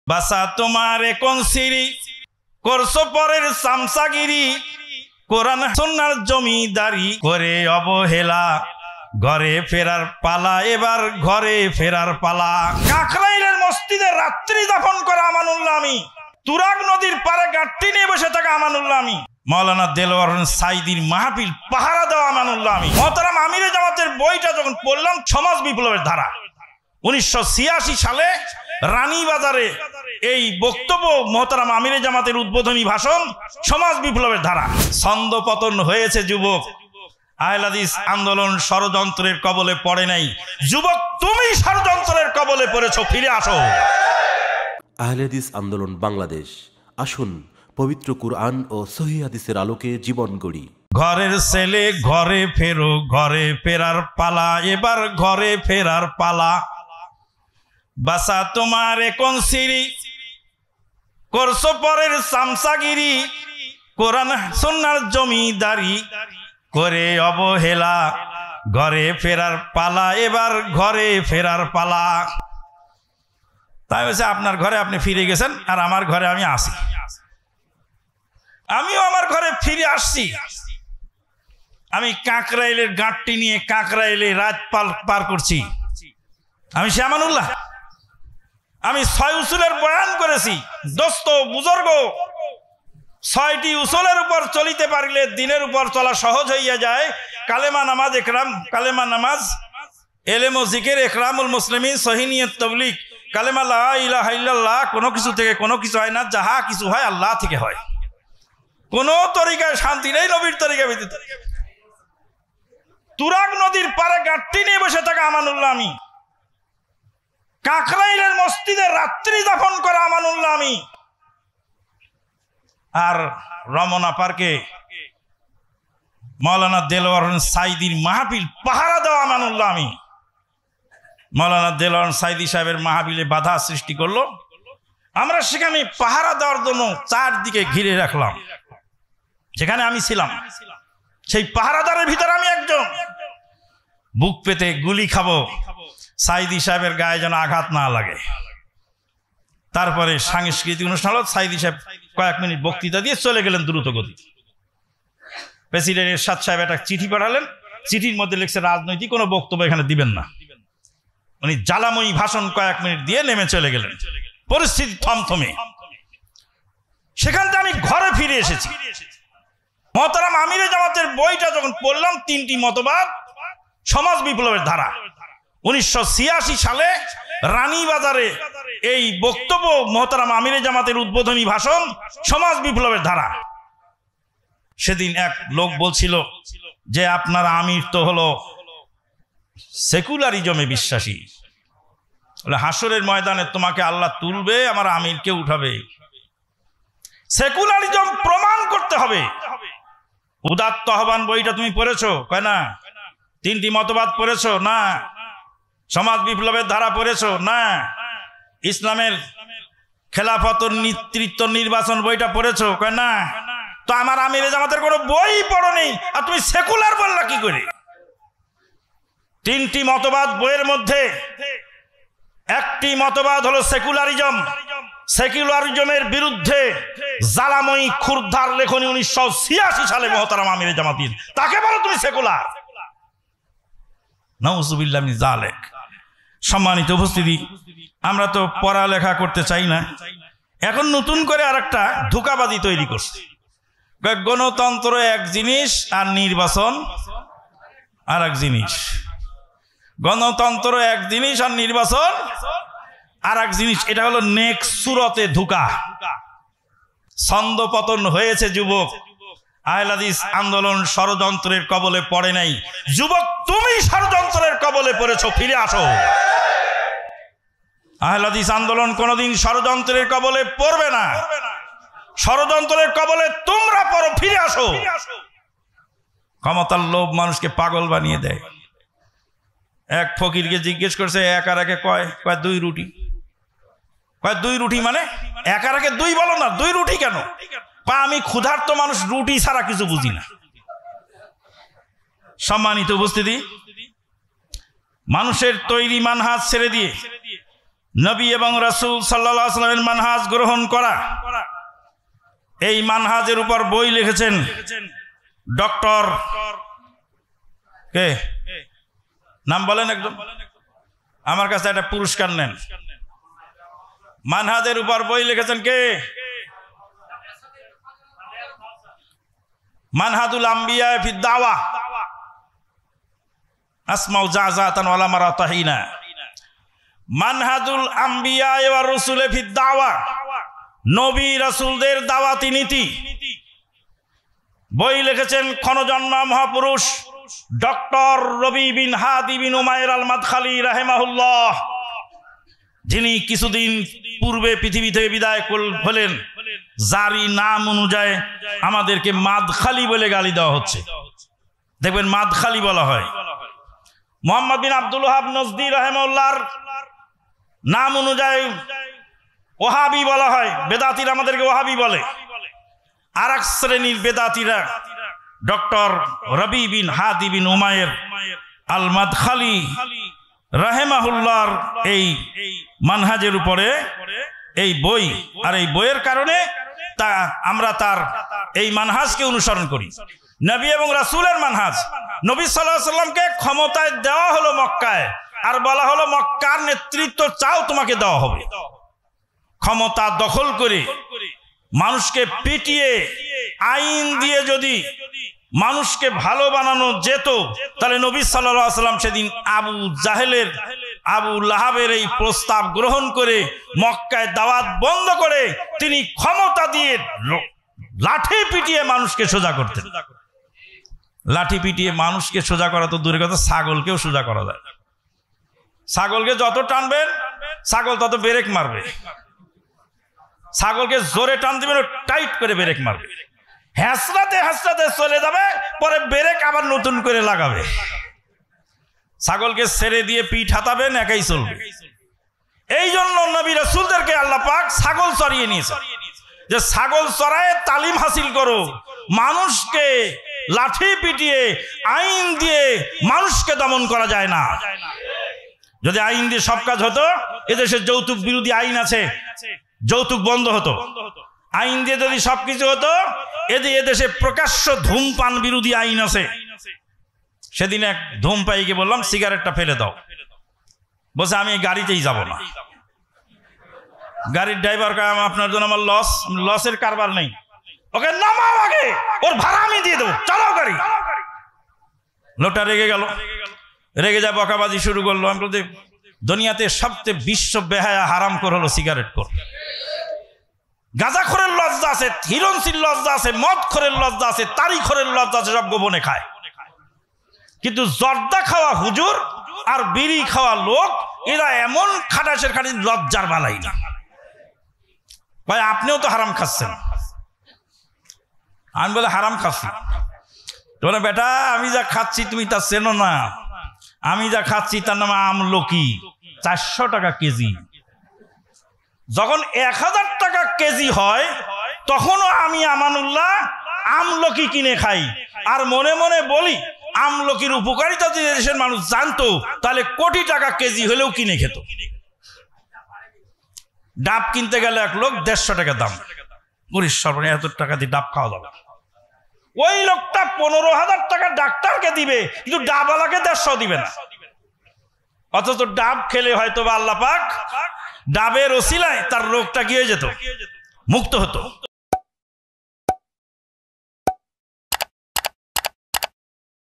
বাসা তোমারে কোন সিরি করছো পরের সামসাগিরি কোরআন সুন্নাহর জমিদারি করে অবহেলা ঘরে ফেরার পালা এবার ঘরে ফেরার পালা। কাকরাইলের মসজিদে রাত্রি যাপন করা আমানুল্লাহ আমি, তুরাগ নদীর পারে গাঁটটি নিয়ে বসে থাকা আমানুল্লাহ আমি, মাওলানা দেলোয়ার সাইদির মাহফিল পাহারা দেওয়া আমানুল্লাহ আমি। মোহতারাম আমিরে জামাতের বইটা যখন পড়লাম সমাজ বিপ্লবের ধারা 1986 সালে রানীবাজারে এই বক্তব্য মোহতারাম আমিরে জামাতের উদ্বোধনী ভাষণ সমাজ বিপ্লবের ধারা। ছন্দ পতন হয়েছে যুবক, আহলে হাদিস আন্দোলন ষড়যন্ত্রের কবলে পড়ে নাই, যুবক তুমি ষড়যন্ত্রের কবলে পড়েছো, ফিরে আসো। আহলে হাদিস আন্দোলন বাংলাদেশ, আসুন পবিত্র কুরআন ও সহিহ হাদিসের আলোকে জীবন গড়ি। ঘরের ছেলে ঘরে ফেরো, ঘরে ফেরার পালা এবার ঘরে ফেরার পালা। বাসা তোমারে কোন সিরি করছো পরের সামসাগিরি কোরআন সুন্নাহর জমিদারি করে অবহেলা ঘরে ফেরার পালা এবার ঘরে ফেরার পালা। তাই হচ্ছে আপনার ঘরে আপনি ফিরে গেছেন আর আমার ঘরে আমি আসি, আমিও আমার ঘরে ফিরে আসছি। আমি কাকরাইলের গাঁটটি নিয়ে কাকরাইলে রাত পার করছি। আমি সে আমানুল্লাহ, আমি 6 উসুলের বয়ান করেছি। দোস্ত বুজুর্গ, 6টি উসুলের উপর চলিতে পারিলে দিনের উপর চলা সহজ হইয়া যায়। কালেমা নামাজ ইকরাম, কালেমা নামাজ, এলেম ও জিকির, ইকরামুল মুসলিমিন, সহিহ নিয়ত, তাবলীগ, কালেমা লা ইলাহা ইল্লাল্লাহ। কোনো কিছু থেকে কোনো কিছু হয় না, যাহা কিছু হয় আল্লাহ থেকে হয়। কোন তরিকায় শান্তি নেই নবীর তরিকা ব্যতীত। তুরাগ নদীর পারে গাঁটটি নিয়ে বসে থাকা আমানুল্লাহ আমি, কাকরাইলের মসজিদে রাত্রি যাপন করা আমানুল্লাহ আমি, আর রমনা পার্কে মাওলানা দেলোয়ার সাইদির মাহফিল পাহারা দেওয়া আমানুল্লাহ আমি। মাওলানা দেলোয়ার সাইদি সাহেবের মাহফিলে বাধা সৃষ্টি করলো, আমরা সেখানে পাহারা দেওয়ার জন্য চারদিকে ঘিরে রাখলাম। যেখানে আমি ছিলাম সেই পাহারাদারের ভিতরে আমি একজন। বুক পেতে গুলি খাবো, সাইদি সাহেবের গায়ে যেন আঘাত না লাগে। তারপরে সাংস্কৃতিক অনুষ্ঠান হল, সাইদি সাহেব কয়েক মিনিট বক্তৃতা দিয়ে চলে গেলেন দ্রুত গতি। প্রেসিডেন্ট এরশাদ সাহেব একটা চিঠি পাঠালেন, চিঠির মধ্যে লিখছে রাজনৈতিক কোনো বক্তব্য এখানে দিবেন না। উনি জ্বালাময়ী ভাষণ কয়েক মিনিট দিয়ে নেমে চলে গেলেন। পরিস্থিতি থমথমে। সেখান থেকে আমি ঘরে ফিরে এসেছি। মোহতারাম আমিরে জামাতের বইটা যখন পড়লাম 3টি মতবাদ সমাজ বিপ্লবের ধারা 1986 সালে রানীবাজারে এই বক্তব্য মোহতারাম আমিরে জামাতের উদ্বোধনী ভাষণ সমাজ বিপ্লবের ধারা। সেদিন এক লোক বলছিল যে আপনার আমির তো হলো সেকুলারিজমে বিশ্বাসী, হাসরের ময়দানে তোমাকে আল্লাহ তুলবে, আমার আমিরকে উঠাবে। সেকুলারিজম প্রমাণ করতে হবে। উদাত্ত আহ্বান বইটা তুমি পড়েছো? কয় না। 3টি মতবাদ পড়েছো? না। সমাজ বিপ্লবের ধারা পড়েছো? না। ইসলামের খেলাফত নেতৃত্ব নির্বাচন বইটা পড়েছো? কয় না। তো আমার আমিরে জামাতের কোনো বই পড়োনি, আর তুমি সেকুলার বললা কি করে? 3টি মতবাদ বইয়ের মধ্যে একটি মতবাদ হলো সেকুলারিজম। সেকুলারিজমের বিরুদ্ধে জ্বালাময়ী ক্ষুরধার লেখনী 1986 সালে মোহতারাম আমিরে জামাতির, তাকে বলো তুমি সেকুলার। নাউজুবিল্লাহ মিন যালিক। সম্মানিত উপস্থিতি, আমরা তো পড়ালেখা করতে চাই না, এখন নতুন করে আরেকটা ধোঁকাবাজি তৈরি করছে। গণতন্ত্র এক জিনিস আর নির্বাচন আর এক জিনিস। গণতন্ত্র এক জিনিস আর নির্বাচন আর এক জিনিস। এটা হলো নেক্সট সুরতে ধোঁকা। ছন্দ পতন হয়েছে যুবক, আহলে হাদিস আন্দোলন ষড়যন্ত্রের কবলে পড়ে নাই, যুবক তুমি ষড়যন্ত্রের কবলে পড়েছো, ফিরে আসো। আহলে হাদিস আন্দোলন কোনোদিন ষড়যন্ত্রের কবলে পড়বে না, ষড়যন্ত্রের কবলে তোমরা পড়ো, ফিরে আসো। ক্ষমতার লোভ মানুষকে পাগল বানিয়ে দেয়। এক ফকিরকে জিজ্ঞেস করছে এক আর একে কয় 2 রুটি। কয় 2 রুটি মানে? এক আর একে 2 বলো না, 2 রুটি কেন? আমি ক্ষুধার্ত মানুষ, রুটি ছাড়া কিছু বুঝি না। সম্মানিত উপস্থিতি, মানুষের তৈরি মানহাজ ছেড়ে দিয়ে নবী এবং রাসূল সাল্লাল্লাহু আলাইহি ওয়াসাল্লামের মানহাজ গ্রহণ করা। এই মানহাজের উপর বই লিখেছেন ডক্টর কে নাম বলেন একদম, আমার কাছে একটা পুরস্কার নেন। মানহাজের উপর বই লিখেছেন কে? মানহাজুল আম্বিয়া ফি দাওয়া আসমাউ জাযাতান ওয়ালা মারাতাহিনা। মানহাজুল আম্বিয়া ওয়া রাসূল ফি দাওয়া, নবী রাসূলদের দাওয়াতি নীতি। বই লিখেছেন ক্ষণজন্মা মহাপুরুষ ডক্টর রবি বিন হাদি বিন উমাইর আল মাদখালি রাহিমাহুল্লাহ, যিনি কিছুদিন পূর্বে পৃথিবী থেকে বিদায় হলেন, যারই নাম অনুযায়ী আমাদেরকে মাদখালি বলে গালি দেওয়া হচ্ছে। দেখবেন মাদখালি বলা হয়। মুহাম্মদ বিন আব্দুল ওয়াহাব নজদি রাহিমাহুল্লাহর নাম অনুযায়ী ওহাবি বলা হয়। বেদাতিরা আমাদেরকে ওহাবি বলে। আর এক শ্রেণীর বেদাতিরা ডক্টর রবি বিন হাদি বিন উমাইর আল মাদখালি রাহিমাহুল্লাহর এই মানহাজের উপরে এই বই, আর এই বইয়ের কারণে তা আমরা তার এই মানহাজকে অনুসরণ করি। নবী এবং রাসূলের মানহাজ। নবী সাল্লাল্লাহু আলাইহি ওয়াসাল্লামকে ক্ষমতায় দেওয়া হলো মক্কায়, আর বলা হলো মক্কার নেতৃত্ব চাও তোমাকে দেওয়া হবে। ক্ষমতা দখল করে মানুষকে পিটিয়ে আইন দিয়ে যদি মানুষকে ভালো বানানো যেত, তাহলে নবী সাল্লাল্লাহু আলাইহি ওয়াসাল্লাম সেদিন আবু জাহেলের, আবু লাহাবের এই প্রস্তাব গ্রহণ করে মক্কায় দাওয়াত বন্ধ করে তিনি ক্ষমতা দিয়ে লাঠি পিটিয়ে মানুষকে সোজা করতেন। লাঠি পিটিয়ে মানুষকে সোজা করা তো দূরের কথা, ছাগলকেও সোজা করা যায়। ছাগলকে যত টানবেন ছাগল তত ব্রেক মারবে। ছাগলকে জোরে টান দিবেন, টাইট করে ব্রেক মারবে। হ্যাঁচড়াতে হ্যাঁচড়াতে চলে যাবে, পরে ব্রেক আবার নতুন করে লাগাবে। ছাগলকে ছেড়ে দিয়ে পিঠ হাতাবেন, একাই চলবে। এই জন্য নবী রাসূলদেরকে আল্লাহ পাক ছাগল চড়িয়ে নিয়েছে, যে ছাগল চড়ায় তালিম হাসিল করো। মানুষকে লাঠি পিটিয়ে আইন দিয়ে মানুষকে দমন করা যায় না। যদি আইন দিয়ে সব কাজ হতো, এদেশে যৌতুক বিরোধী আইন আছে, যৌতুক বন্ধ হতো। আইন দিয়ে যদি সবকিছু হতো, এদেশে প্রকাশ্য ধূমপান বিরোধী আইন আছে। সেদিন এক ধূমপায়ীকে বললাম সিগারেটটা ফেলে দাও, বলছে আমি এই গাড়িতেই যাব না। গাড়ির ড্রাইভার কয় আপনার জন্য আমার লসের কারবার নেই, ওকে নামাও আগে, ওর ভাড়া আমি দিয়ে দেবো, চালাও গাড়ি। লোকটা রেগে গেল, রেগে যা বকাবাজি শুরু করলো। আমি বলতে দুনিয়াতে সবচেয়ে বিশ্ব বেহায়া হারাম কর হলো সিগারেট কর। গাঁজাখোরের লজ্জা আছে, হিরণসির লজ্জা আছে, মদখোরের লজ্জা আছে, তারিখোরের লজ্জা আছে, সব গোপনে খায়। কিন্তু জর্দা খাওয়া হুজুর আর বিড়ি খাওয়া লোক, এরা এমন খাটাসের খাটি লজ্জার বালাই না। ভাই আপনিও তো হারাম খাচ্ছেন। আমি বলে হারাম খাচ্ছি, বলে বেটা আমি যা খাচ্ছি তুমি তা চেনো না। আমি যা খাচ্ছি তার নাম আমলকি, 400 টাকা কেজি। যখন 1000 টাকা কেজি হয়, তখনও আমি আমানুল্লাহ আমলকি কিনে খাই। আর মনে মনে বলি আমলকির উপকারিতা যদি দেশের মানুষ জানতো, তাহলে কোটি টাকা কেজি হলেও কিনে খেত। ডাব কিনতে গেলে এক লোক 150 টাকা দাম, 19 টাকা দিয়ে ডাব খাওয়া যাবে। ওই লোকটা 15,000 টাকা ডাক্তারকে দিবে, কিন্তু ডাবওয়ালাকে 150 দিবে না। অথচ ডাব খেলে হয়তো বা আল্লাহ পাক ডাবের ওসিলায় তার রোগটা কি হয়ে যেত, মুক্ত হতো।